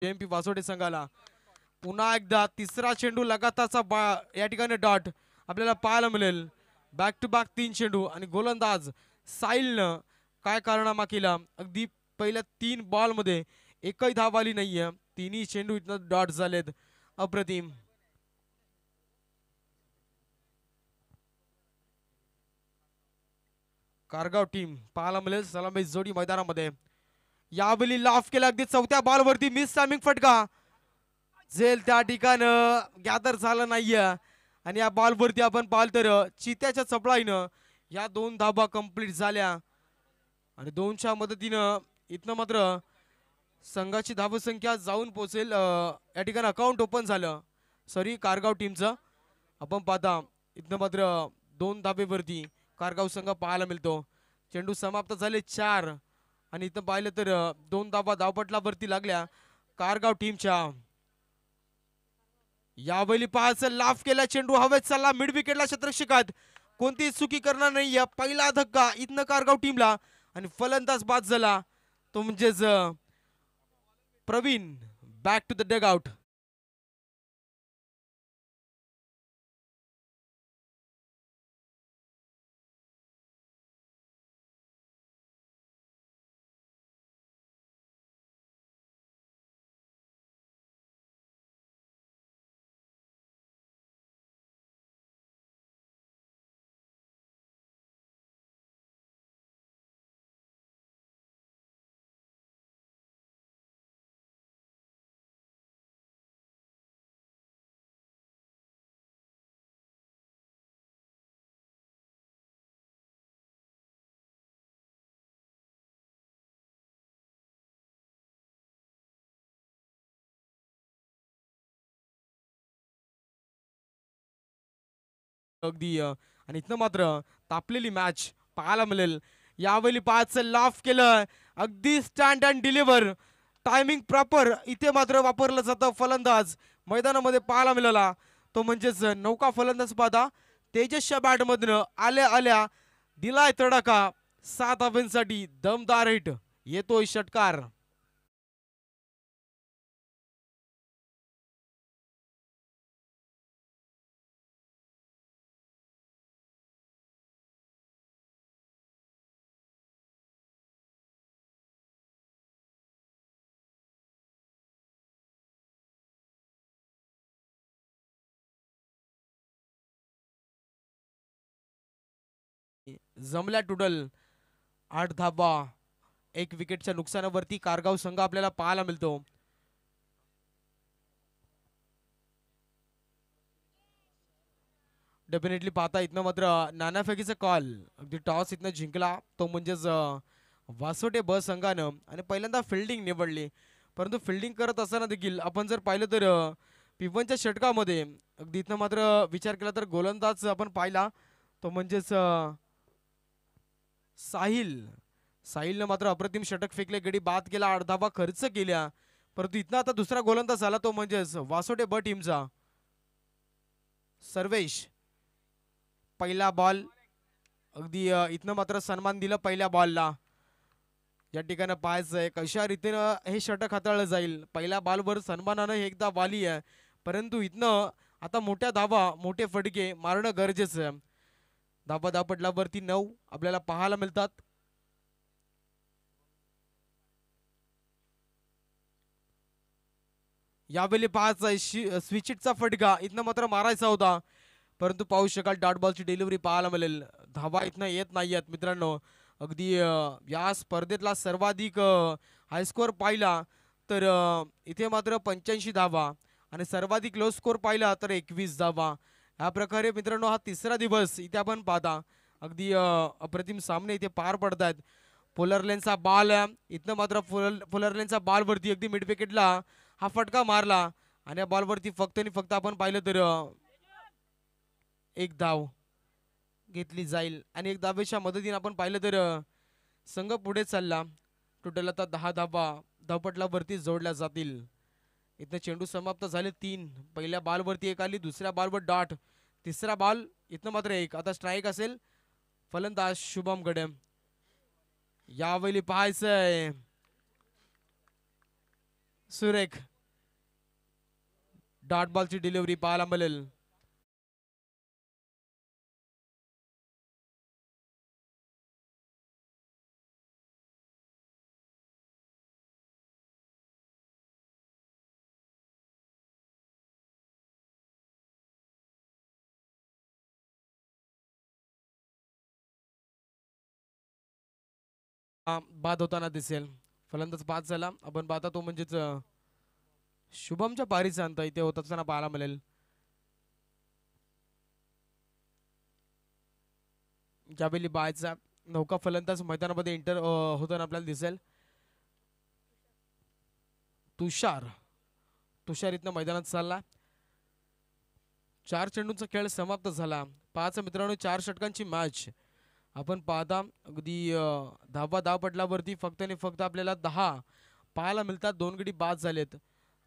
JMP वासोटे संघाला पुन्हा एकदा तिसरा चेंडू लगातारचा या ठिकाणी डॉट आपल्याला पाहायला मिळेल. बॅक टू बॅक 3 चेंडू आणि गोलंदाज साहिलनं काय कारनामा केला. अगदी पहिल्या 3 बॉलमध्ये एकही धाव आली नाहीये. तिन्ही चेंडू इथनं डॉट झालेत. अप्रतिम. कारगाव टीम पाहायला मिळेल सलामी जोडी मैदानामध्ये. यावेळी लाफ केला अगदी चौथ्या बॉलवरती मिस टायमिंग फटका. झेल त्या ठिकाणं गॅदर झालं नाहीये आणि या बॉलवरती आपण पाहिलं तर चित्याच्या चपळाईनं या 2 धाबा कंप्लीट झाल्या आणि 2च्या मदतीनं इथनं मात्र संघाची धावसंख्या जाऊन पोहोचेल. या ठिकाणी अकाउंट ओपन झालं सॉरी कारगाव टीमचं. आपण पाहता इथनं मात्र 2 धाबेवरती कारगाव संघ पाहायला मिळतो. चेंडू समाप्त झाले 4 आणि इथं पाहिलं तर 2 धाबा धावपटलावरती लागल्या कारगाव टीमच्या. यावेळी पाहायचं लाफ केला चेंडू हवेत चालला मिड विकेटला क्षेत्ररक्षकात कोणतीही चुकी करणार नाही. पहिला धक्का इथनं कारगाव टीमला आणि फलंदाज बाद झाला तो म्हणजेच Praveen. Back to the dugout. अगदी आणि इथनं मात्र तापलेली मॅच पाहायला मिळेल. यावेळी पाहायचं लाफ केलं अगदी stand and deliver timing proper इथे मात्र वापरलं जातं फलंदाज मैदानामध्ये पाहायला मिळाला तो म्हणजेच नौका फलंदाज पाहता तेजसच्या बॅटमधनं आल्या आल्या दिलाय तडाखा 7 धावांसाठी दमदार हिट येतोय षटकार. जमल्या टोटल 8 धावा 1 विकेटच्या नुकसानावरती कारगाव संघ आपल्याला पाहायला मिळतो. डेफिनेटली पाहता इथनं मात्र नानाफेकीचा कॉल अगदी टॉस इथनं जिंकला तो म्हणजेच वासोटे ब संघानं आणि पहिल्यांदा फिल्डिंग निवडली. परंतु फिल्डिंग करत असताना देखील आपण जर पाहिलं तर P1च्या षटकामध्ये अगदी इथनं मात्र विचार केला तर गोलंदाज आपण पाहिला तो म्हणजेच साहिलनं मात्र अप्रतिम षटक फेकले. गडी बाद केला 8 धावा खर्च केल्या. परंतु इथनं आता दुसरा गोलंदाज आला तो म्हणजेच वासोटे ब टीमचा सर्वेश. पहिला बॉल अगदी इथनं मात्र सन्मान दिला पहिल्या बॉलला. या ठिकाणी पाहायचंय कशा रीतीनं हे षटक हाताळलं जाईल. पहिल्या बॉलवर सन्मानानं हे एकदा वाली आहे परंतु इथनं आता मोठ्या धावा मोठे फटके मारणं गरजेचं आहे. धावा धावपटलावरती 9 आपल्याला पाहायला मिळतात. यावेळी पाहायचा स्विचिटचा फटका इथनं मात्र मारायचा होता परंतु पाहू शकाल डॉट बॉलची डिलिव्हरी पाहायला मिळेल. धावा इथनं येत नाही आहेत मित्रांनो. अगदी या स्पर्धेतला सर्वाधिक हायस्कोअर पाहिला तर इथे मात्र 85 धावा आणि सर्वाधिक लो स्कोअर पाहिला तर 21 धावा. ह्या प्रकारे मित्रांनो हा तिसरा दिवस इथे आपण पाहता अगदी अप्रतिम सामने इथे पार पडत आहेत. पोलरलेनचा बॉल इथनं मात्र पोलरलेनचा बॉलवरती अगदी मिड विकेटला हा फटका मारला आणि या बॉलवरती फक्त आणि फक्त आपण पाहिलं तर 1 धाव घेतली जाईल आणि 1 धावेच्या मदतीने आपण पाहिलं तर संघ पुढे चालला. टोटल आता 10 धावा धावपटलावरती जोडल्या जातील. इथं चेंडू समाप्त झाले 3. पहिल्या बॉलवरती 1 आली दुसऱ्या बॉलवर डॉट तिसरा बॉल इथनं मात्र 1. आता स्ट्राईक असेल फलंदाज शुभम गडे. यावेळी पाहायचंय सुरेख डॉट बॉलची डिलिव्हरी पाहायला मिळेल. बाद होताना दिसेल. फलंदाज बाद झाला. आपण पाहता तो म्हणजेच शुभमच्या पारीचा अंत इथे होत असताना पाहायला मिळेल. ज्यावेळी बायचा नौका फलंदाज मैदानामध्ये एंटर होताना आपल्याला दिसेल. तुषार तुषार इथनं मैदानात चालला. 4 चेंडूंचा खेळ समाप्त झाला. 5 मित्रांनो 4 षटकांची मॅच आपण पाहता. अगदी 10वा धावपटलावरती फक्त आणि फक्त आपल्याला 10 पाहायला मिळतात. 2 गडी बाद झालेत.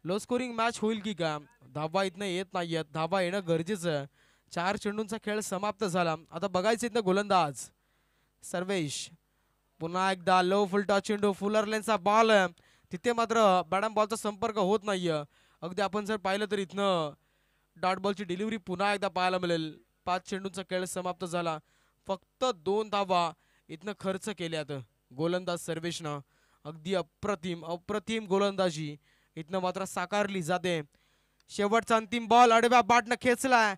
लो स्कोरिंग मॅच होईल की का? धावा इथनं येत नाहीयेत. धावा येणं गरजेचं आहे. 4 चेंडूंचा खेळ समाप्त झाला. आता बघायचं इथनं गोलंदाज सर्वेश. पुन्हा एकदा लो फुलटा चेंडू फुलर लेनचा बॉल. तिथे मात्र बॅडम बॉलचा संपर्क होत नाहीये. अगदी आपण जर पाहिलं तर इथनं डॉट बॉलची डिलिव्हरी पुन्हा एकदा पाहायला मिळेल. 5 चेंडूंचा खेळ समाप्त झाला. फक्त 2 धावा इथनं खर्च केल्यात गोलंदाज सर्वेशनं. अगदी अप्रतिम अप्रतिम गोलंदाजी इथनं मात्र साकारली जाते. शेवटचा अंतिम बॉल आडव्या बॅटनं खेचलाय.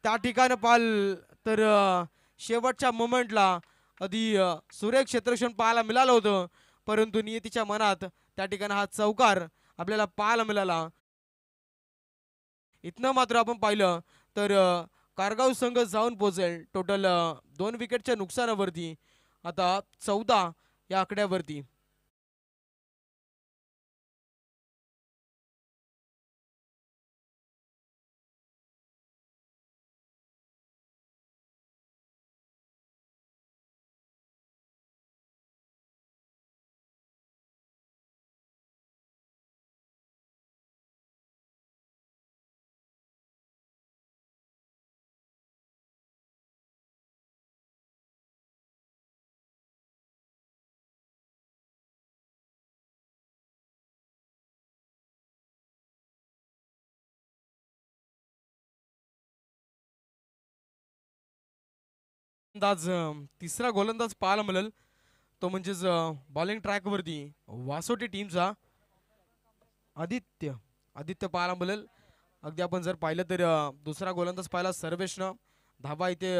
त्या ठिकाणी पाल तर शेवटच्या मोमेंटला आधी सुरेख क्षेत्ररक्षण पाहायला मिळालं होतं. परंतु नियतीच्या मनात त्या ठिकाणी हा चौकार आपल्याला पाहायला मिळाला. इथनं मात्र आपण पाहिलं तर कारगाव संघ जाऊन पोहोचेल टोटल 2 विकेटच्या नुकसानावरती. आता 14 या आकड्यावरती. अंदाज तिसरा गोलंदाज पाहायला मिळेल. तो म्हणजेच बॉलिंग ट्रॅकवरती वासोटी टीमचा आदित्य आदित्य पाहायला मिळेल. अगदी आपण जर पाहिलं तर दुसरा गोलंदाज पाहिला सर्वेशनं. धाबा इथे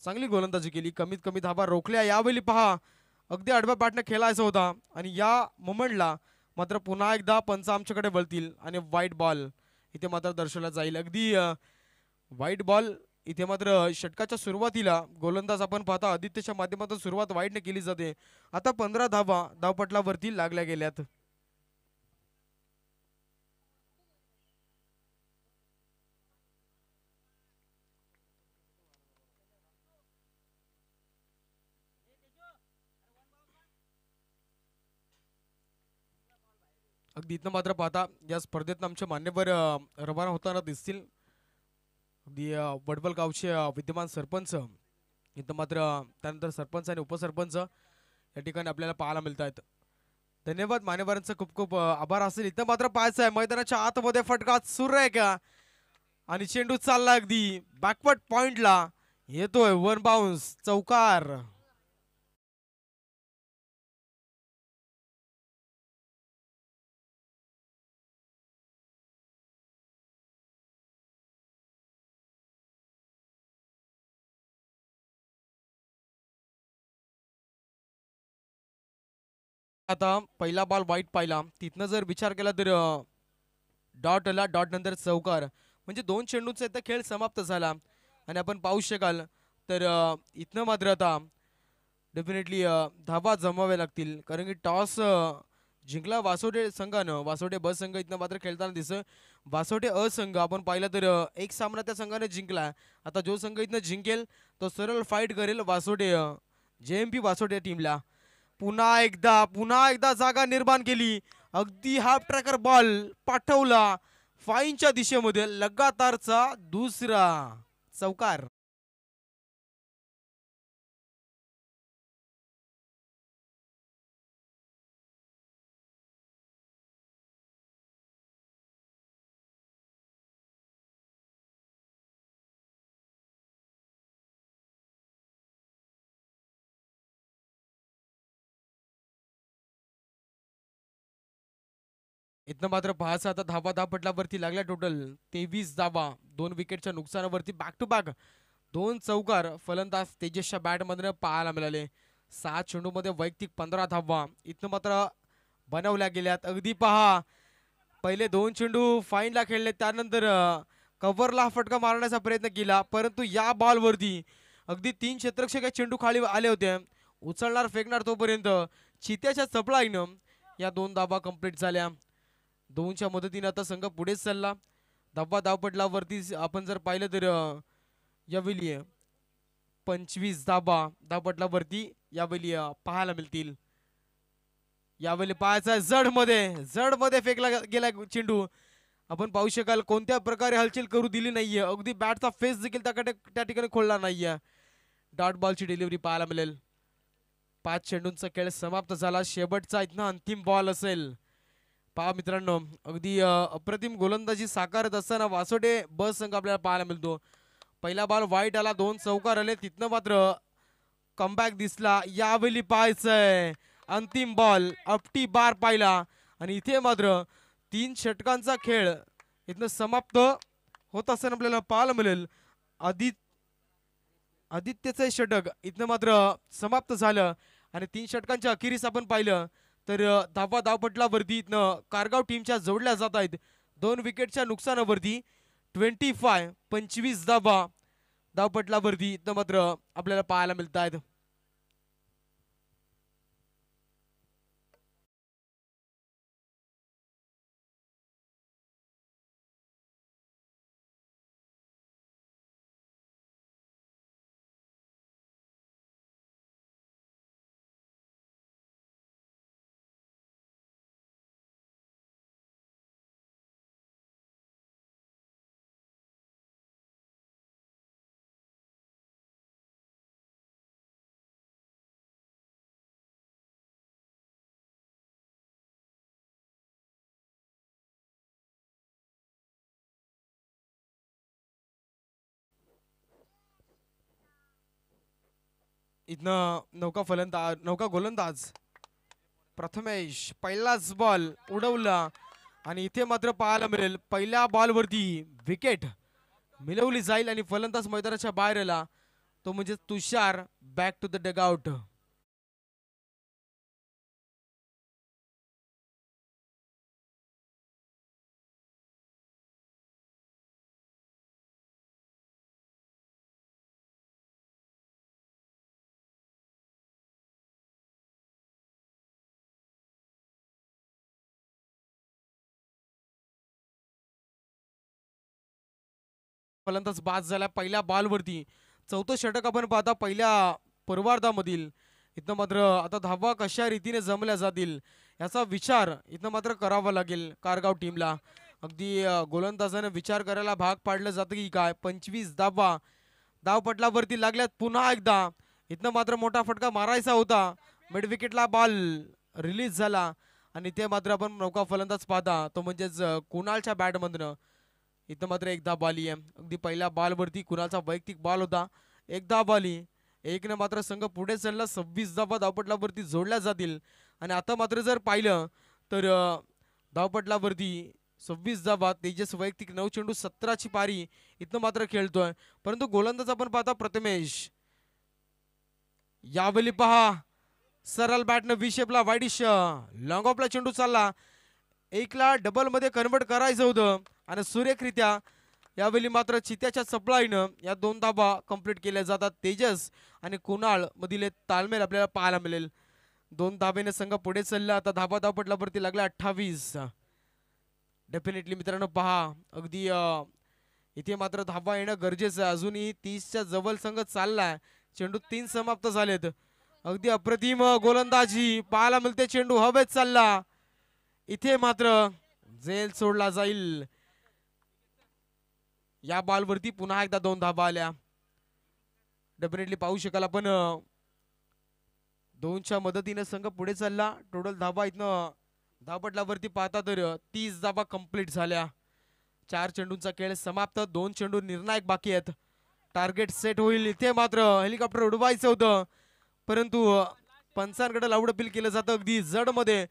चांगली गोलंदाजी केली. कमीत कमी धाबा रोखल्या. यावेळी पहा अगदी आडव्या बॅटनं खेळायचा होता आणि या मोमेंटला मात्र पुन्हा एकदा पंच आमच्याकडे वळतील आणि व्हाईट बॉल इथे मात्र दर्शवला जाईल. अगदी व्हाईट बॉल इथे मात्र षटकाच्या सुरुवातीला गोलंदाज आपण पाहता आदित्यच्या माध्यमातून सुरुवात वाईटने केली जाते. आता 15 धावा धावपटलावरती लागल्या गेल्यात. अगदी इथं मात्र पाहता या स्पर्धेत आमचे मान्यवर रवाना होताना दिसतील. अगदी वडवल गावचे विद्यमान सरपंच इथं मात्र त्यानंतर सरपंच आणि उपसरपंच या ठिकाणी आपल्याला पाहायला मिळत आहेत. धन्यवाद मान्यवरांचं खूप खूप आभार असेल. इथं मात्र पाहायचं आहे मैदानाच्या आतमध्ये फटका सुरू आहे का आणि चेंडू चालला अगदी बॅकवर्ड पॉइंटला येतोय. वन बाउन्स चौकार. आता पहिला बॉल वाईट पाहिला. तिथनं जर विचार केला तर डॉट आला. डॉट नंतर चौकार म्हणजे 2 चेंडूंचा इथं खेळ समाप्त झाला. आणि आपण पाहू शकाल तर इथनं मात्र आता डेफिनेटली धावा जमाव्या लागतील. कारण की टॉस जिंकला वासोटे संघानं. वासोटे ब संघ इथनं मात्र खेळताना दिसतं. वासोटे अ संघ आपण पाहिलं तर एक सामना त्या संघाने जिंकला. आता जो संघ इथनं जिंकेल तो सरळ फाईट करेल वासोटे JMP वासोटे टीमला. पुन्हा एकदा जागा निर्माण केली. अगदी हाफ ट्रॅकर बॉल पाठवला फाईनच्या दिशेमध्ये. लगातारचा दुसरा चौकार. इथनं मात्र पाहायचं आता धापटलावरती लागल्या टोटल 23 धावा 2 विकेटच्या नुकसानावरती बॅक टू बॅक 2 चौकार फलंदाज तेजसच्या बॅटमधून पाहायला मिळाले. 7 चेंडूमध्ये वैयक्तिक 15 धावा इथनं मात्र बनवल्या गेल्यात. अगदी पहा पहिले 2 चेंडू फाईनला खेळले त्यानंतर कव्हरला फटका मारण्याचा प्रयत्न केला परंतु या बॉलवरती अगदी 3 क्षेत्ररक्षक चेंडू खाली आले होते. उचलणार फेकणार तोपर्यंत चित्याच्या चपळाईनं या 2 धावा कंप्लीट झाल्या. 2च्या मदतीने आता संघ पुढेच चालला. धावपटलावरती आपण जर पाहिलं तर यावेळी 25 धावा धावपटलावरती यावेळी पाहायला मिळतील. यावेळी पाहायचा जडमध्ये फेकला गेला चेंडू. आपण पाहू शकाल कोणत्या प्रकारे हलचल करू दिली नाहीये. अगदी बॅटचा फेस देखील त्या ठिकाणी खोलला नाहीये. डॉट बॉलची डिलिव्हरी पाहायला मिळेल. 5 चेंडूंचा खेळ समाप्त झाला. शेवटचा इथनं अंतिम बॉल असेल. पहा मित्रांनो अगदी अप्रतिम गोलंदाजी साकारत असताना वासोटे बस संघ आपल्याला पाहायला मिळतो. पहिला बॉल वाईट आला 2 चौकार आले तिथनं मात्र कमबॅक दिसला. यावेळी पाहायचंय अंतिम बॉल अपटी बार पाहिला आणि इथे मात्र 3 षटकांचा खेळ इथनं समाप्त होत असताना आपल्याला पाहायला मिळेल. आदित्यचं षटक इथनं मात्र समाप्त झालं आणि 3 षटकांच्या अखेरीस आपण पाहिलं तर धावपटलावरती इथनं कारगाव टीमच्या जोडल्या जात आहेत. 2 विकेटच्या नुकसानावरती 25 धावा धावपटलावरती इथनं मात्र आपल्याला पाहायला मिळत आहेत. इथनं नौका गोलंदाज प्रथमेश पहिलाच बॉल उडवला आणि इथे मात्र पाहायला मिळेल पहिल्या बॉलवरती विकेट मिळवली जाईल आणि फलंदाज मैदानाच्या बाहेर आला तो म्हणजे Tushar. Back to the dugout. फलंदाज बाद झाला पहिल्या बॉलवरती. चौथं षटक आपण पाहता पहिल्या पूर्वार्धामधील. इथं मात्र आता धावा कशा रीतीने जमल्या जातील याचा विचार इथं मात्र करावा लागेल कारगाव टीमला. अगदी गोलंदाजाने विचार करायला भाग पाडलं जातं की काय. 25 धावा धावपटलावरती लागल्यात पुन्हा एकदा. इथनं मात्र मोठा फटका मारायचा होता. मिड विकेटला बॉल रिलीज झाला आणि ते मात्र आपण नौका फलंदाज पाहता तो म्हणजेच कुणालच्या बॅटमधनं. इथं मात्र एकदा बॉली आहे. अगदी पहिल्या बॉलवरती कुणालचा वैयक्तिक बॉल होता. एकदा बॉली एकने मात्र संघ पुढे चालला. 26 धावा धावपटलावरती जोडल्या जातील आणि आता मात्र जर पाहिलं तर धावपटलावरती 26 धावा तेजस वैयक्तिक 9 चेंडू 17ची पारी इथं मात्र खेळतोय. परंतु गोलंदाज आपण पाहता प्रथमेश. यावेळी पहा सरळ बॅटनं विशेपला वाईडिश लॉंग ऑफला चेंडू चालला. एकला डबल मध्ये कन्वर्ट करायचं होतं आणि सुरेखरित्या यावेळी मात्र चित्याच्या चपळाईनं या 2 धावा कंप्लीट केल्या जातात. तेजस आणि कुणाल मधील तालमेल आपल्याला पाहायला मिळेल. 2 धावेने संघ पुढे चालला. आता धावपटलावरती लागला 28. डेफिनेटली मित्रांनो पहा अगदी इथे मात्र धावा येणं गरजेचं आहे. अजूनही 30च्या जवळ संघ चाललाय. चेंडू 3 समाप्त झालेत. अगदी अप्रतिम गोलंदाजी पाहायला मिळते. चेंडू हवेत चालला. इथे मात्र झेल सोडला जाईल. या बॉलवरती पुन्हा एकदा 2 धावा आल्या. डेफिनेटली पाहू शकाल आपण 2च्या मदतीने संघ पुढे चालला. टोटल धावा इथनं धावपटलावरती पाहता तर 30 धावा कंप्लीट झाल्या. 4 चेंडूंचा खेळ समाप्त. 2 चेंडू निर्णायक बाकी आहेत. टार्गेट सेट होईल. इथे मात्र हेलिकॉप्टर उडवायचं होतं परंतु पंचांकडे लाऊड अपील केलं जातं. अगदी जड मध्ये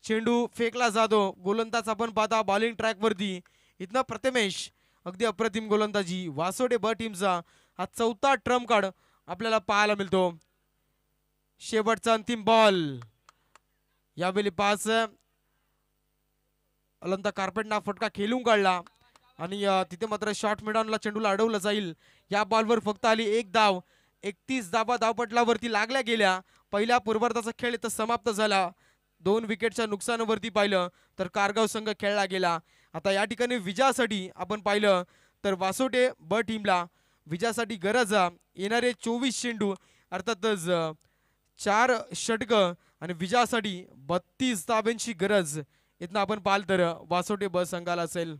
चेंडू फेकला जातो. गोलंदाज आपण पाहता बॉलिंग ट्रॅक वरती. इथनं प्रथमेश अगदी अप्रतिम गोलंदाजी. वासोटे ब टीमचा हा चौथा ट्रम्प कार्ड आपल्याला पाहायला मिळतो. शेवटचा अंतिम बॉल. यावेळी पास अलंता कार्पेटना फटका खेळून काढला आणि तिथे मात्र शॉर्ट मिडॉनला चेंडूला अडवलं जाईल. या बॉलवर फक्त आली एक धाव. 31 धावा धावपटलावरती लागल्या गेल्या. पहिल्या पूर्वार्धाचा खेळ इथं समाप्त झाला. 2 विकेटच्या नुकसानावरती पाहिलं तर कारगाव संघ खेळला गेला. आता या ठिकाणी विजयासाठी आपण पाहिलं तर वासोटे ब टीमला विजयासाठी गरज येणारे 24 चेंडू अर्थातच 4 षटकं आणि विजयासाठी 32 धाब्यांची गरज इथनं आपण पाहिलं तर वासोटे ब संघाला असेल.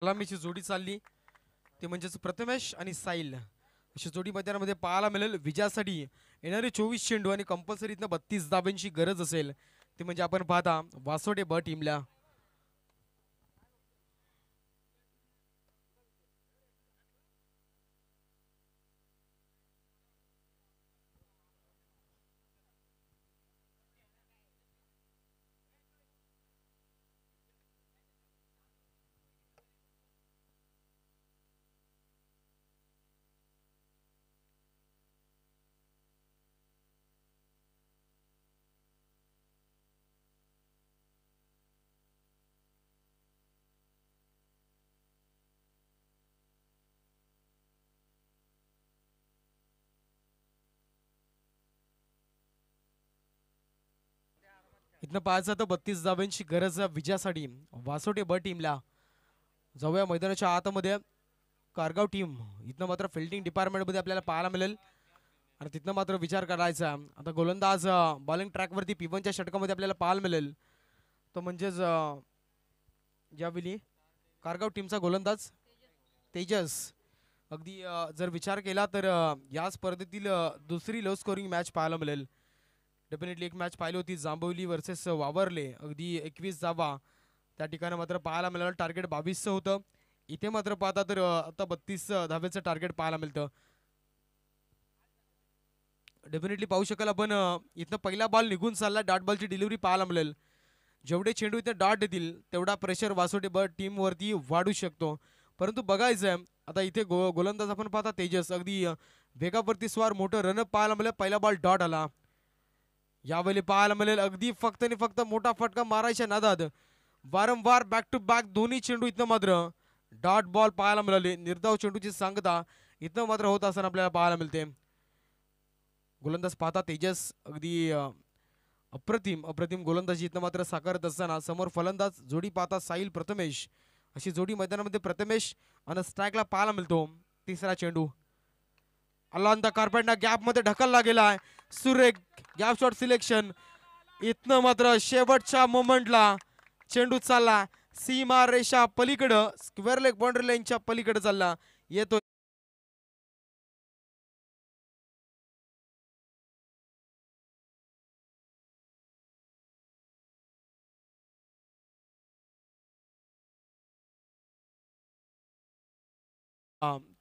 सलामीची जोडी चालली ते म्हणजेच प्रथमेश आणि साहिल अशी जोडी मैदानामध्ये पाहायला मिळेल. विजयासाठी येणारे 24 चेंडू आणि कंपल्सरी 32 धाब्यांची गरज असेल ते म्हणजे आपण पाहता वासोटे ब टीमला. इथनं पाहायचं तर 32 धाब्यांची गरज विजयासाठी वासोटे ब टीमला. जाऊया मैदानाच्या आतमध्ये. कारगाव टीम इथनं मात्र फिल्डिंग डिपार्टमेंटमध्ये आपल्याला पाहायला मिळेल आणि तिथनं मात्र विचार करायचा. आता गोलंदाज बॉलिंग ट्रॅकवरती P1च्या षटकामध्ये आपल्याला पाहायला मिळेल तो म्हणजेच ज्यावेळी कारगाव टीमचा गोलंदाज तेजस. अगदी जर विचार केला तर या स्पर्धेतील दुसरी लो स्कोरिंग मॅच पाहायला मिळेल. डेफिनेटली एक मॅच पाहिली होती जांभवली वर्सेस वावरले. अगदी 21 धावा त्या ठिकाणी मात्र पाहायला मिळालं. टार्गेट 22चं होतं. इथे मात्र पाहता तर आता 32 धावेचं टार्गेट पाहायला मिळतं. डेफिनेटली पाहू शकाल आपण इथनं पहिला बॉल निघून चालला. डॉट बॉलची डिलिव्हरी पाहायला मिळेल. जेवढे चेंडू इथे डॉट येतील तेवढा प्रेशर वासोटे ब टीम वरती वाढू शकतो. परंतु बघायचं आता इथे गोलंदाज आपण पाहता तेजस अगदी वेगावरती स्वार मोठं रनअप पाहायला मिळेल. पहिला बॉल डॉट आला. यावेळी पाहायला मिळेल अगदी फक्त आणि फक्त मोठा फटका मारायच्या नादात वारंवार बॅक टू बॅक दोन्ही चेंडू इथं मात्र डॉट बॉल पाहायला मिळाले. निर्धाव चेंडूची सांगता इथं मात्र होत असताना आपल्याला पाहायला मिळते. गोलंदाज पाहता तेजस अगदी अप्रतिम अप्रतिम गोलंदाजी इथं मात्र साकारत असताना समोर फलंदाज जोडी पाहता साहिल प्रथमेश अशी जोडी मैदानामध्ये प्रथमेश आणि स्ट्राईकला पाहायला मिळतो. तिसरा चेंडू अलांदा कार्पेटना गॅप मध्ये ढकलला गेलाय. सुरेख गॅप शॉट सिलेक्शन. इथनं मात्र शेवटच्या मोमेंटला चेंडू चालला सीमा रेषा पलीकडं स्क्वेअर लेग बाउंड्री लाईनच्या पलीकडे चालला येतो.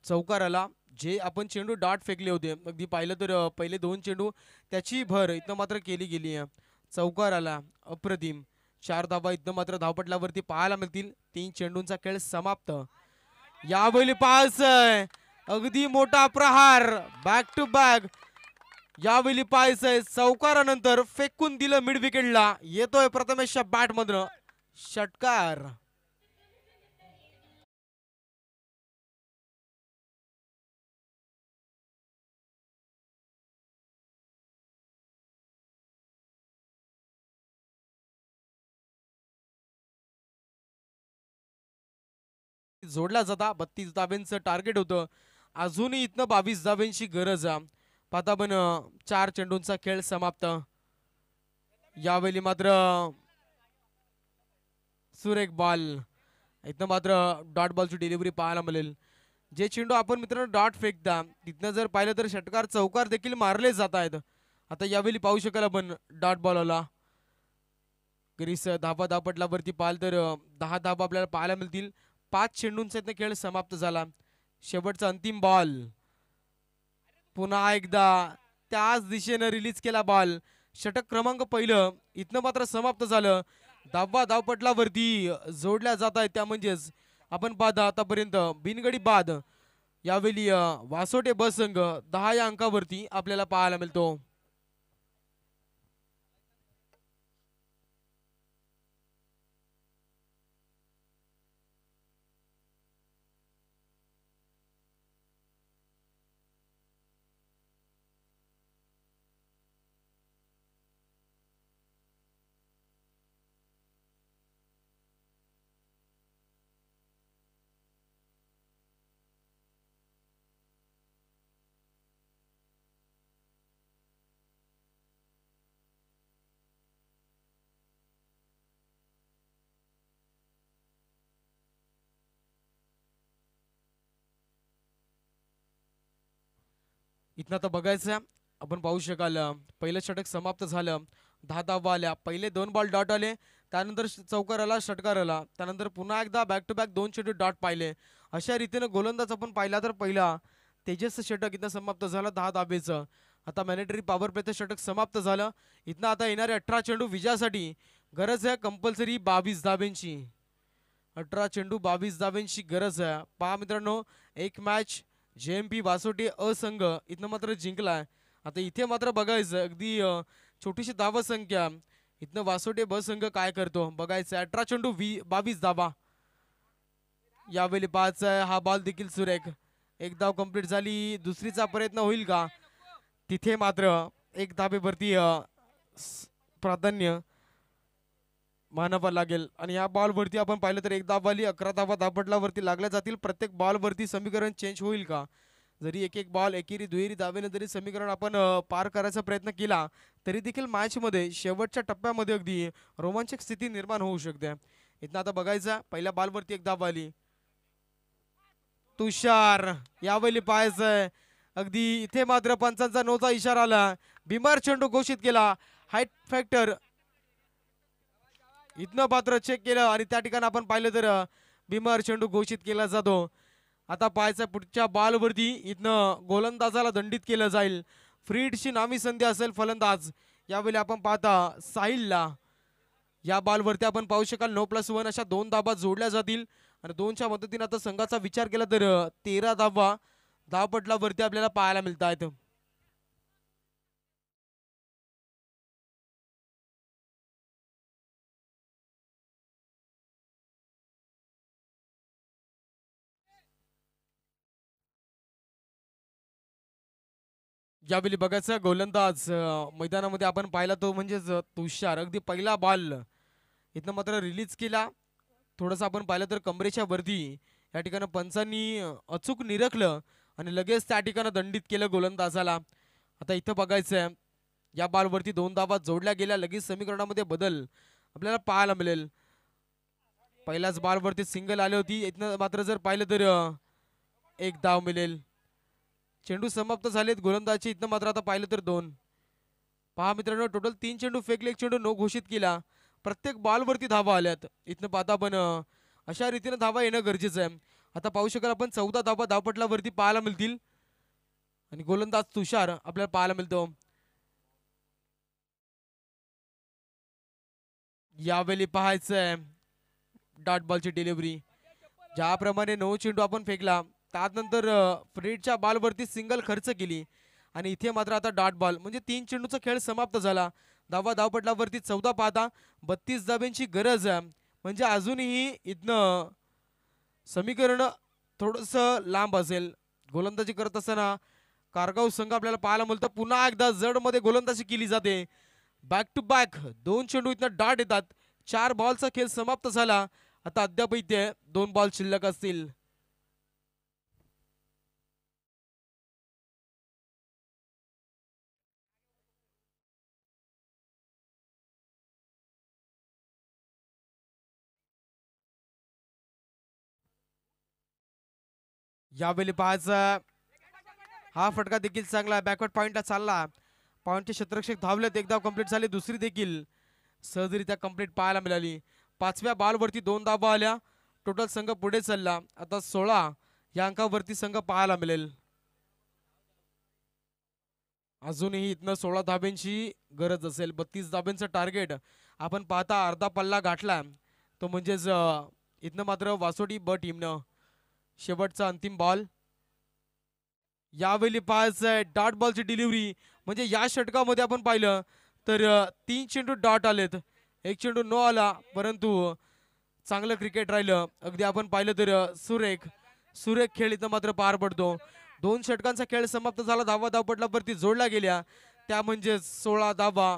चौकाराला जे आपण चेंडू डॉट फेकले होते अगदी पाहिलं तर पहिले दोन चेंडू त्याची भर इथं मात्र केली गेली आहे. चौकाराला अप्रतिम 4 धाबा इथं मात्र धावपटलावरती पाहायला मिळतील. 3 चेंडूंचा खेळ समाप्त. यावेळी पास आहे अगदी मोठा प्रहार बॅक टू बॅक. यावेळी पास आहे चौकारानंतर फेकून दिलं मिड विकेटला. येतोय प्रथमेशच्या बॅट मधनं षटकार. जोडला जाता 32 धाब्यांचं टार्गेट होतं. अजूनही इथनं 22 धाब्यांची गरज आहे. पाहता पण 4 चेंडूंचा खेळ समाप्त. यावेळी मात्र सुरेख बॉल इथनं मात्र डॉट बॉलची डिलिव्हरी पाहायला मिळेल. जे चेंडू आपण मित्रांनो डॉट फेकता तिथनं जर पाहिलं तर षटकार चौकार देखील मारले जात आहेत. आता यावेळी पाहू शकाल आपण डॉट बॉल आला ग्रीस धाबा धापटलावरती पाहाल तर 10 धाबा आपल्याला पाहायला मिळतील. 5 चेंडूंचा इथं खेळ समाप्त झाला. शेवटचा अंतिम बॉल पुन्हा एकदा त्याच दिशेनं रिलीज केला बॉल. षटक क्रमांक पहिलं इथनं मात्र समाप्त झालं. धावा धावपटलावरती जोडल्या जात आहेत त्या म्हणजेच आपण पाहता आतापर्यंत बिनगडी बाद. यावेळी वासोटे ब संघ 10 या अंकावरती आपल्याला पाहायला मिळतो. इथनं आता बघायचं आपण पाहू शकाल पहिलं षटक समाप्त झालं. 10 धावा आल्या. पहिले 2 बॉल डॉट आले. त्यानंतर चौकार आला षटकार आला. त्यानंतर पुन्हा एकदा बॅक टू बॅक 2 चेंडू डॉट पाहिले. अशा रीतीने गोलंदाज आपण पाहिला तर पहिला तेजस षटक इथं समाप्त झालं 10 धाबेचं. आता मॅनेटरी पॉवर प्लेचं षटक समाप्त झालं. इथनं आता येणारे 18 चेंडू विजयासाठी गरज आहे कंपल्सरी 22 धाब्यांची. 18 चेंडू 22 धाब्यांची गरज आहे. पहा मित्रांनो एक मॅच JMP वासोटी असंघ इथनं मात्र जिंकलाय. आता इथे मात्र बघायचं अगदी छोटीशी धावा संख्या इथनं वासोटे ब संघ काय करतो बघायचं. 18 चेंडू 22 धाबा. यावेळी 5 हा बॉल देखील सुरेख. एक धाव कंप्लीट झाली. दुसरीचा प्रयत्न होईल का. तिथे मात्र एक धाबेवरती प्राधान्य मानावा लागेल. आणि या बॉल वरती आपण पाहिलं तर एक धावाली 11 धावा धापटलावरती लागल्या जातील. प्रत्येक बॉल वरती समीकरण चेंज होईल का. जरी एक एक बॉल एकेरी दुहेरी धावेने जरी समीकरण आपण पार करायचा प्रयत्न केला तरी देखील मॅच मध्ये शेवटच्या टप्प्यामध्ये अगदी रोमांचक स्थिती निर्माण होऊ शकते. इथं आता बघायचा पहिल्या बॉल वरती एक धाव आली. तुषार यावेळी पाहायचंय अगदी इथे मात्र पंचांचा नोचा इशारा आला. बिमार चेंडू घोषित केला. हाईट फॅक्टर इथनं पात्र चेक केलं आणि त्या ठिकाणी आपण पाहिलं तर बिमार चेंडू घोषित केला जातो. आता पाहायचं पुढच्या बॉलवरती इथनं गोलंदाजाला दंडित केलं जाईल. फ्रीडची नामी संधी असेल फलंदाज. यावेळी आपण पाहता साहिलला या बॉलवरती आपण पाहू शकाल 9+1 अशा 2 धाबा जोडल्या जातील. आणि 2च्या मदतीने आता संघाचा विचार केला तर 13 धाबा धावपटलावरती आपल्याला पाहायला मिळत आहेत. यावेळी बघायचं गोलंदाज मैदानामध्ये आपण पाहिला तो म्हणजेच तुषार अगदी पहिला बॉल इथनं मात्र रिलीज केला. थोडंसं आपण पाहिलं तर कमरेच्या वरती या ठिकाणी पंचांनी अचूक निरखलं आणि लगेच त्या ठिकाणी दंडित केलं गोलंदाजाला. आता इथं बघायचंय या बॉलवरती 2 धावा जोडल्या गेल्या. लगेच समीकरणामध्ये बदल आपल्याला पाहायला मिळेल. पहिल्याच बॉलवरती सिंगल आली होती. इथनं मात्र जर पाहिलं तर एक धाव मिळेल. चेंडू समाप्त झालेत गोलंदाजी. इथनं मात्र आता पाहिलं तर 2. पहा मित्रांनो, टोटल 3 चेंडू फेकले, 1 चेंडू नो घोषित केला. प्रत्येक बॉलवरती धावा आल्यात. इथनं पाहता पण अशा रीतीने धावा येणं गरजेचं आहे. आता पाहू शकाल आपण 14 धावा धावपटलावरती पाहायला मिळतील आणि गोलंदाज तुषार आपल्याला पाहायला मिळतो. यावेळी पाहायचंय डॉट बॉलची डिलिव्हरी. ज्याप्रमाणे 9 चेंडू आपण फेकला त्यानंतर फ्रेडच्या बॉलवरती सिंगल खर्च केली आणि इथे मात्र आता डॉट बॉल म्हणजे 3 चेंडूचा खेळ समाप्त झाला. धावपटलावरती 14 पाहता 32 धाब्यांची गरज आहे. म्हणजे अजूनही इथनं समीकरण थोडंसं लांब असेल. गोलंदाजी करत असताना कारगाव संघ आपल्याला पाहायला मिळतं. पुन्हा एकदा जडमध्ये गोलंदाजी केली जाते. बॅक टू बॅक 2 चेंडू इथनं डॉट येतात. 4 बॉलचा खेळ समाप्त झाला. आता अद्याप इथे 2 बॉल शिल्लक असतील. यावेळी पाहायचा हा फटका देखील चांगला बॅकवर्ड पॉइंटला चालला. पॉइंटचे क्षेत्ररक्षक धावलेत. एक धाव कंप्लीट झाली. दुसरी देखील सहजरित्या कंप्लीट पाहायला मिळाली. 5व्या बॉलवरती 2 धावा आल्या. टोटल संघ पुढे चालला. आता 16 या अंकावरती संघ पाहायला मिळेल. अजूनही इथनं 16 धाब्यांची गरज असेल. 32 धाब्यांचं टार्गेट आपण पाहता अर्धा पल्ला गाठला. तो म्हणजेच इथनं मात्र वासोटी ब टीमनं शेवटचा अंतिम बॉल. यावेळी पाहायचंय डॉट बॉलची डिलिव्हरी. म्हणजे या षटकामध्ये आपण पाहिलं तर 3 चेंडू डॉट आलेत. 1 चेंडू नो आला. परंतु चांगलं क्रिकेट राहिलं. अगदी आपण पाहिलं तर सुरेख खेळ इथं मात्र पार पडतो. 2 षटकांचा खेळ समाप्त झाला. धावपटलावरती जोडल्या गेल्या त्या म्हणजे 16 धावा.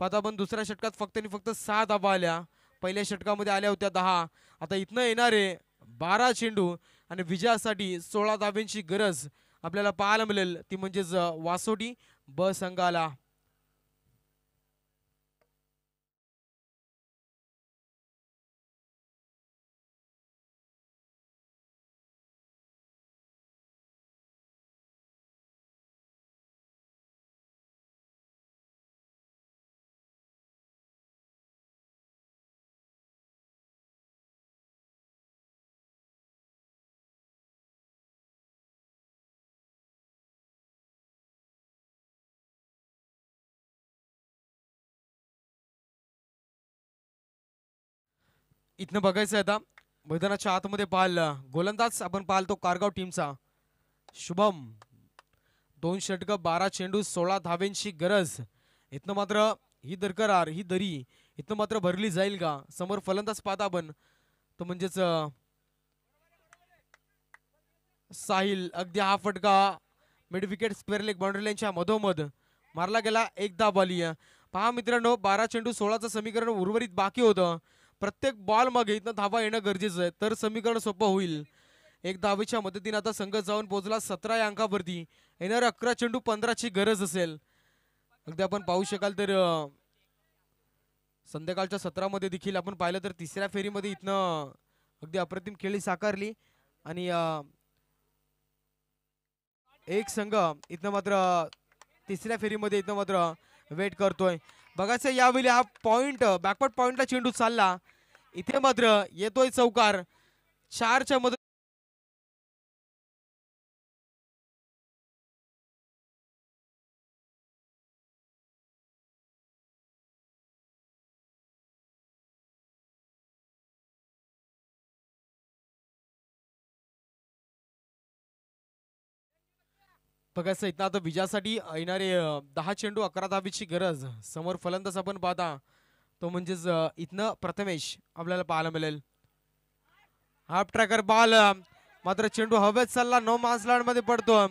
पाहता पण दुसऱ्या षटकात फक्त आणि फक्त 6 धावा आल्या. पहिल्या षटकामध्ये आल्या होत्या 10. आता इथनं येणारे 12 चेंडू आणि विजयासाठी 16 धाब्यांची गरज आपल्याला पाहायला मिळेल. ती म्हणजेच वासोटी ब संघाला. इथनं बघायचं आता मैदानाच्या आतमध्ये पाहिलं गोलंदाज आपण पाहतो कारगाव टीमचा शुभम. 2 षटक 12 चेंडू 16 धाब्यांची गरज. इथनं मात्र ही दरकरार ही दरी इथनं मात्र भरली जाईल का? समोर फलंदाज पाहता आपण तो म्हणजेच साहिल. अगदी हा फटका mid wicket square leg boundary लाईनच्या मधोमध मारला गेला. एक धाव आली. पहा मित्रांनो 12 चेंडू 16चं समीकरण उर्वरित बाकी होतं. प्रत्येक बॉल मागे इथनं धावा येणं गरजेचं आहे तर समीकरण सोपं होईल. एक धावेच्या मदतीने आता संघ जाऊन पोहोचला 17 या अंकावरती. येणार 11 चेंडू 15ची गरज असेल. अगदी आपण पाहू शकाल तर संध्याकाळच्या सत्रामध्ये देखील आपण पाहिलं तर तिसऱ्या फेरीमध्ये इथनं अगदी अप्रतिम खेळी साकारली आणि एक संघ इथनं मात्र तिसऱ्या फेरीमध्ये इथनं मात्र वेट करतोय. बघायचं यावेळी हा पॉइंट बॅकवर्ड पॉइंटला चेंडू चालला. इथे मात्र येतोय चौकार 4च्या मधून. बघायचं इथं आता विजयासाठी येणारे 10 चेंडू 11 धाबीची गरज. समोर फलंदाज आपण पाहता तो म्हणजेच इथनं प्रथमेश आपल्याला पाहायला मिळेल. हाफ ट्रॅकर बॉल मात्र चेंडू हवेत चालला. नो मान्स लँड मध्ये पडतो.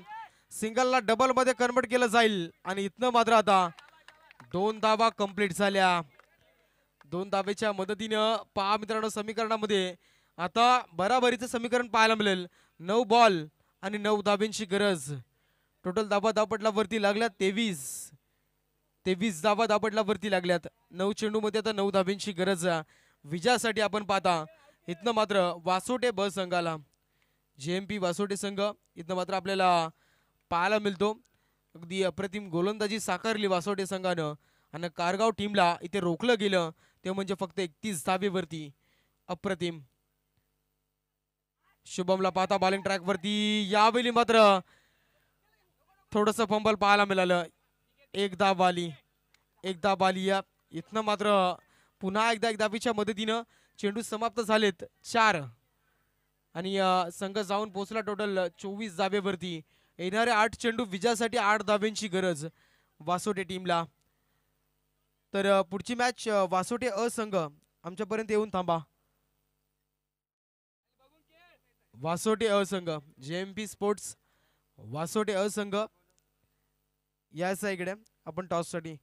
सिंगलला डबल मध्ये कन्वर्ट केलं जाईल आणि इथनं मात्र आता 2 धावा कंप्लीट झाल्या. 2 धावेच्या मदतीनं पहा मित्रांनो समीकरणामध्ये आता बराबरीचं समीकरण पाहायला मिळेल. 9 बॉल आणि 9 धाब्यांची गरज. टोटल धाबा धापटला वरती लागल्यात 23 धाबा धापटला वरती लागल्यात. 9 चेंडू मध्ये आता 9 धाब्यांची गरज विजयासाठी. आपण पाहता इथनं मात्र वासोटे ब संघाला JMP वासोटे संघ इथनं मात्र आपल्याला पाहायला मिळतो. अगदी अप्रतिम गोलंदाजी साकारली वासोटे संघानं आणि कारगाव टीमला इथे रोखलं गेलं ते म्हणजे फक्त 31 धावेवरती. अप्रतिम. शुभमला पाहता बॉलिंग ट्रॅक वरती. यावेळी मात्र थोडस फंबल पाहायला मिळालं. एक धाव आली या इथनं मात्र पुन्हा एकदा एक धावेच्या मदतीनं चेंडू समाप्त झालेत 4 आणि संघ जाऊन पोहोचला टोटल 24 धावेवरती. येणारे 8 चेंडू विजयासाठी 8 धाब्यांची गरज वासोटे टीमला. तर पुढची मॅच वासोटे अ संघ आमच्यापर्यंत येऊन थांबा. वासोटे अ संघ JMP स्पोर्ट्स वासोटे अ संघ या इकडे आपण टॉस साठी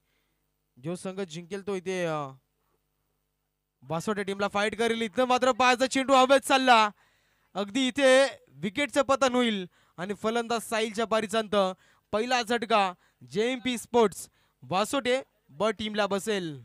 जो संघ जिंकेल तो इथे वासोटे टीमला फाईट करेल. इथं मात्र पायाचा चेंडू हवेत चालला. अगदी इथे विकेटचं पतन होईल आणि फलंदाज साहिलच्या पारीचा अंत. पहिला झटका JMP स्पोर्ट्स वासोटे ब टीमला बसेल.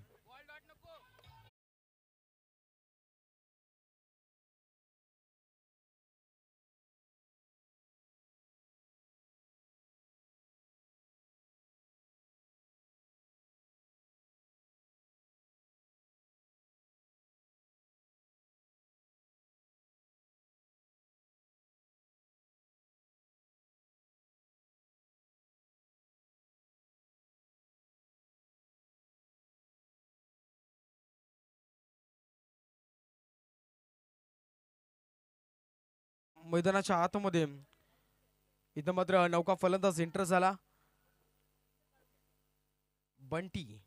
मैदानाच्या आतमध्ये इथं मात्र नौका फलंदाज एंटर झाला. बंटी.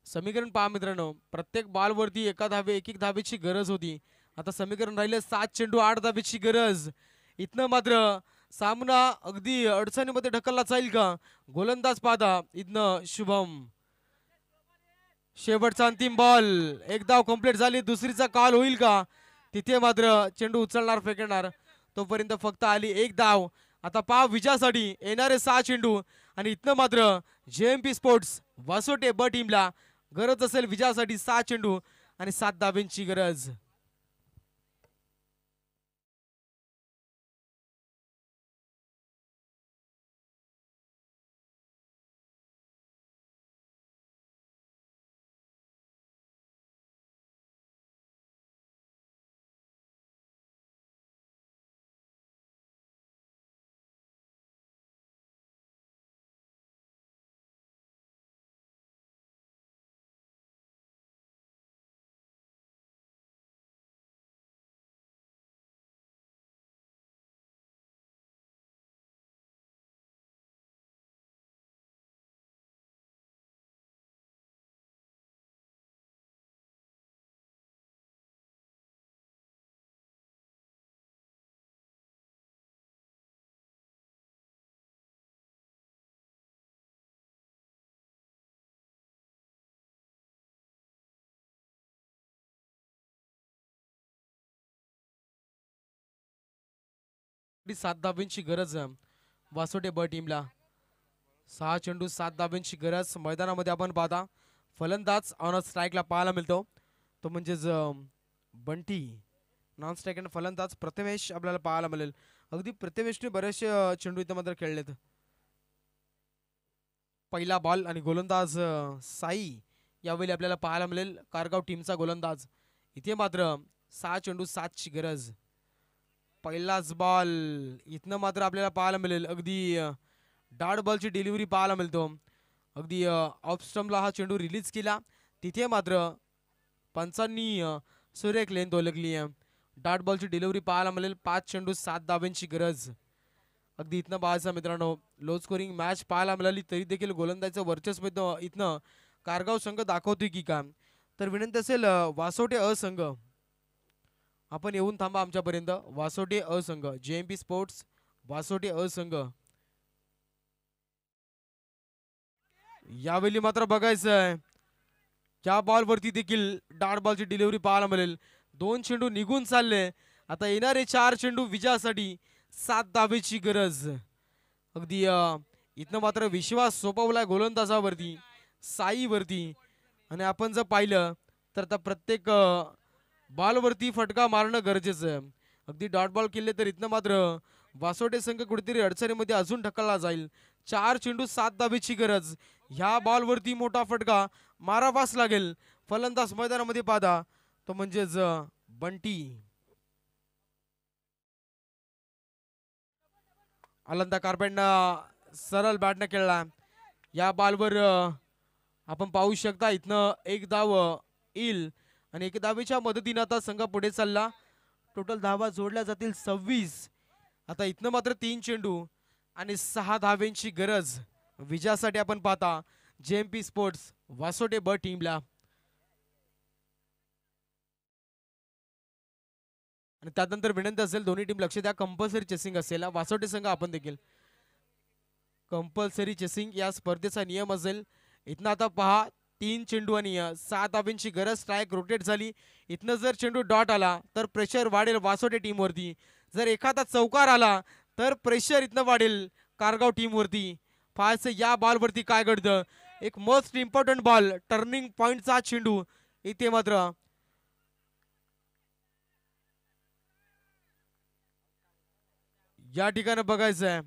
समीकरण पहा मित्रांनो, प्रत्येक बॉल वरती एक एक धावेची गरज होती. आता समीकरण राहिले 7 चेंडू 8 धावेची गरज. इथनं मात्र सामना अगदी अडचणीमध्ये ढकलला जाईल का? गोलंदाज पाहता इथनं शुभम. शेवटचा अंतिम बॉल. एक धाव कंप्लीट झाली. दुसरीचा कॉल होईल का? तिथे मात्र चेंडू उचलणार फेकणार. तोपर्यंत फक्त आली एक धाव. आता पहा विजयासाठी येणारे 6 चेंडू आणि इथनं मात्र JMP स्पोर्ट्स वासोटे ब टीमला गरज असेल विजयासाठी 6 चेंडू आणि 7 धाब्यांची गरज. डी 7 धाब्यांची गरज वासोटे ब टीमला. 6 चेंडू 7 धाब्यांची गरज. मैदानामध्ये आपण पाहता फलंदाज ऑन स्ट्राईकला पाहायला मिळतो तो म्हणजेच बंटी. नॉन स्ट्राईक आणि फलंदाज प्रथमेश आपल्याला पाहायला मिळेल. अगदी प्रथमेशने बरेचसे चेंडू इथं मात्र खेळलेत. पहिला बॉल आणि गोलंदाज साई यावेळी आपल्याला पाहायला मिळेल. कारगाव टीमचा गोलंदाज. इथे मात्र 6 चेंडू 7 ची गरज. पहिलाच बॉल. इथनं मात्र आपल्याला पाहायला मिळेल अगदी डॉट बॉलची डिलिव्हरी पाहायला मिळतो. अगदी ऑफ स्टंपला हा चेंडू रिलीज केला. तिथे मात्र पंचांनी सुरेख लेंथ ओळखली. डॉट बॉलची डिलिव्हरी पाहायला मिळेल. 5 चेंडू 7 धाब्यांची गरज. अगदी इथनं पाहायचं मित्रांनो लो स्कोरिंग मॅच पाहायला मिळाली तरी देखील गोलंदाजीचं वर्चस्व इथनं कारगाव संघ दाखवतोय की का? तर विनंती असेल वासोटे असंघ आपण येऊन थांबा आमच्यापर्यंत. वासोटे असंघ JMP स्पोर्ट्स वासोटे असंघ यावेळी मात्र बघायचं आहे त्या बॉलवरती देखील डार्ट बॉलची डिलिव्हरी पाहायला मिळेल. 2 चेंडू निघून चालले. आता येणारे 4 चेंडू विजयासाठी 7 धावेची गरज. अगदी इथनं मात्र विश्वास सोपवलाय गोलंदाजावरती, साईवरती. आणि आपण जर पाहिलं तर आता प्रत्येक बॉलवरती फटका मारणं गरजेचं आहे. अगदी डॉट बॉल केले तर इथनं मात्र वासोटे संघ कुठेतरी अडचणीमध्ये अजून ढकलला जाईल. 4 चेंडू 7 धावेची गरज. ह्या बॉलवरती मोठा फटका मारावाच लागेल. फलंदाज मैदानामध्ये पाहता तो म्हणजेच बंटी. अलंदा कार्पेटनं सरळ बॅटने खेळला. या बॉलवर आपण पाहू शकता इथनं एक धाव येईल आणि एक धावेच्या मदतीने आता संघ पुढे चालला. टोटल धावा जोडल्या जातील 26. आता इथनं मात्र 3 चेंडू आणि 6 धावेंची गरज विजयासाठी आपण पाहता जेएमपी स्पोर्ट्स वासोटे ब टीमला. आणि त्यानंतर विनंती असेल दोन्ही टीम लक्ष द्या, कंपल्सरी चेसिंग असेल. वासोटे संघ आपण देखील कंपल्सरी चेसिंग या स्पर्धेचा नियम असेल. इथनं आता पहा 3 चेंडू आणि 7 धावेंची गरज. स्ट्राईक रोटेट झाली. इथनं जर चेंडू डॉट आला तर प्रेशर वाढेल वासोटे टीमवरती. जर एखादा चौकार आला तर प्रेशर इथनं वाढेल कारगाव टीमवरती. पाहायचं या बॉलवरती काय घडतं. एक मोस्ट इम्पॉर्टंट बॉल, टर्निंग पॉइंटचा चेंडू. इथे मात्र या ठिकाणी बघायचं आहे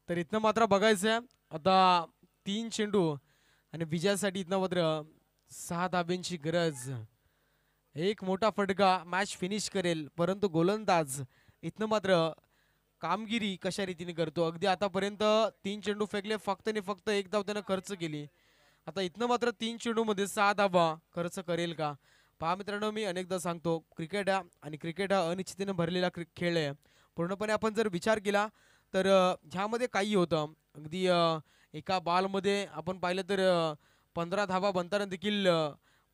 तर इथनं मात्र बघायचं आता 3 चेंडू आणि विजयासाठी इथनं मात्र 6 धाब्यांची गरज. एक मोठा फटका मॅच फिनिश करेल, परंतु गोलंदाज इथनं मात्र कामगिरी कशा रीतीने करतो. अगदी आतापर्यंत 3 चेंडू फेकले, फक्त आणि फक्त एक धाव त्यानं खर्च केली. आता इथनं मात्र 3 चेंडू मध्ये 6 धावा खर्च करेल का. पहा मित्रांनो, मी अनेकदा सांगतो क्रिकेट आणि क्रिकेट हा अनिश्चिततेने भरलेला खेळ आहे. पूर्णपणे आपण जर विचार केला तर ह्यामध्ये काही होतं. अगदी एका बॉलमध्ये आपण पाहिलं तर 15 धावा बनताना देखील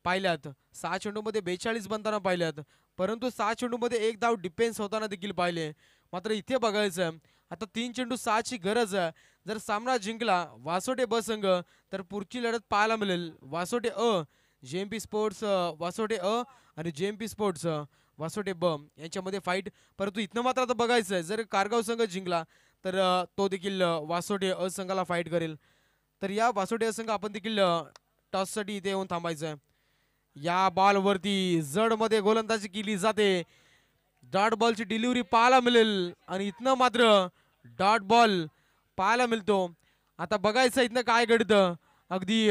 पाहिल्यात. 6 चेंडूमध्ये 42 बनताना पाहिल्यात, परंतु 6 चेंडूमध्ये एक धाव डिफेन्स होताना देखील पाहिले. मात्र इथे बघायचं आता 3 चेंडू 6ची गरज आहे. जर सामना जिंकला वासोटे ब संघ तर पुढची लढत पाहायला मिळेल वासोटे अ, जेएमपी स्पोर्ट्स वासोटे अ आणि जेएमपी स्पोर्ट्स वासोटे ब यांच्यामध्ये फाईट. परंतु इथनं मात्र आता बघायचं जर कारगाव संघ जिंकला तर तो देखील वासोटे अ संघाला फाईट करेल. तर या वासोटे अ संघ आपण देखील टॉससाठी इथे येऊन थांबायचं आहे. या बॉलवरती जडमध्ये गोलंदाजी केली जाते. डॉट बॉलची डिलिव्हरी पाहायला मिळेल आणि इथनं मात्र डॉट बॉल पाहायला मिळतो. आता बघायचं इथनं काय घडतं. अगदी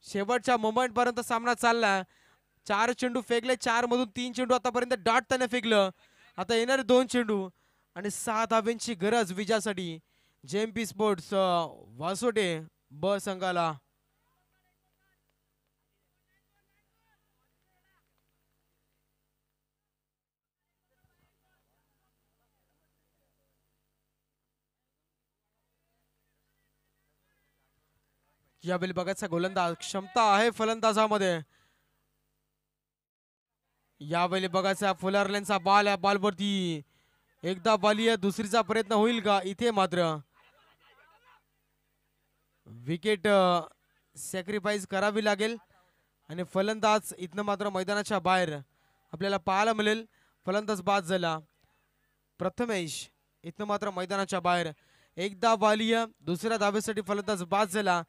शेवटच्या मोमेंट पर्यंत सामना चालला. 4 चेंडू फेकले, 4 मधून 3 चेंडू आतापर्यंत डॉट त्याने फेकलं. आता येणारे 2 चेंडू आणि 6 धाब्यांची गरज विजयासाठी जेएमपी स्पोर्ट्स वासोटे ब संघाला. यावेळी बघायचा गोलंदाज क्षमता आहे फलंदाजामध्ये. यावेळी बघायचा फुलारल्यांचा बॉल बॉलवरती एकदा बाली दुसरीचा प्रयत्न होईल का? इथे मात्र विकेट सॅक्रिफाईस करावी लागेल आणि फलंदाज इथनं मात्र मैदानाच्या बाहेर आपल्याला पाहायला मिळेल. फलंदाज बाद झाला प्रथमेश, इथनं मात्र मैदानाच्या बाहेर. एकदा बाली दुसऱ्या धावेसाठी फलंदाज बाद झाला.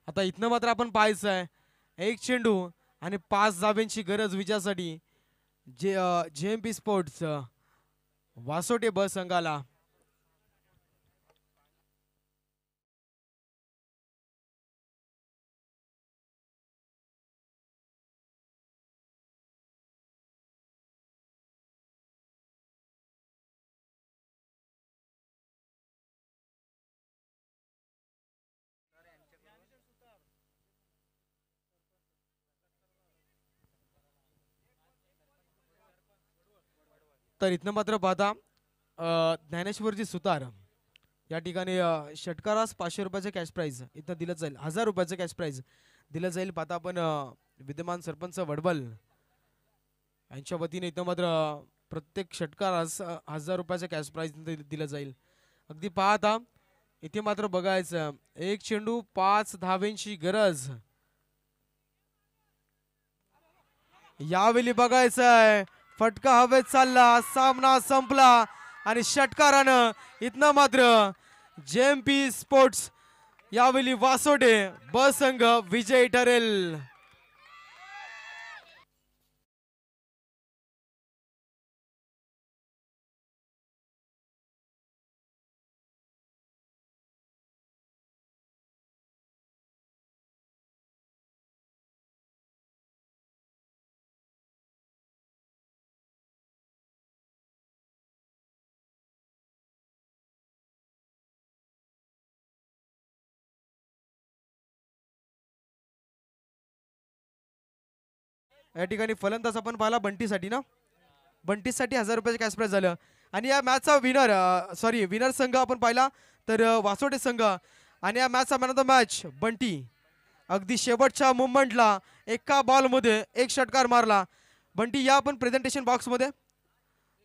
आता इथनं मात्र आपण पाहायचं आहे एक चेंडू आणि 5 धाब्यांची गरज विजयासाठी JMP स्पोर्ट्स वासोटे ब संघाला. तर इथनं मात्र पाहता ज्ञानेश्वरजी सुतार या ठिकाणी षटकारास 500 रुपयाचं कॅश प्राइज इथं दिलं जाईल. 1000 रुपयाचं कॅश प्राइज दिलं जाईल. पाहता आपण विद्यमान सरपंच वडबल यांच्या वतीने इथं मात्र प्रत्येक षटकारास 1000 रुपयाचं कॅश प्राइज दिलं जाईल. अगदी पाहता इथे मात्र बघायचं एक चेंडू 5 धावेंची गरज. यावेळी बघायचं आहे फटका हवेत चालला, सामना संपला आणि षटकारानं इथनं मात्र JMP स्पोर्ट्स यावेळी वासोटे ब संघ विजयी ठरेल. या ठिकाणी फलंदाज आपण पाहिला बंटीसाठी ना, बंटीसाठी 1000 रुपयाचे कॅश प्राइज झालं. आणि या मॅचचा विनर संघ आपण पाहिला तर वासोटे संघ. आणि या मॅचचा man of the match Bunty. अगदी शेवटच्या मुवमेंटला एका बॉलमध्ये एक षटकार मारला. बंटी या आपण प्रेझेंटेशन बॉक्समध्ये.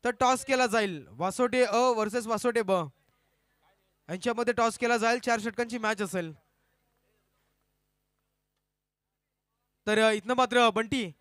तर टॉस केला जाईल वासोटे अ वर्सेस वासोटे ब यांच्यामध्ये टॉस केला जाईल. 4 षटकांची मॅच असेल. तर इथनं मात्र बंटी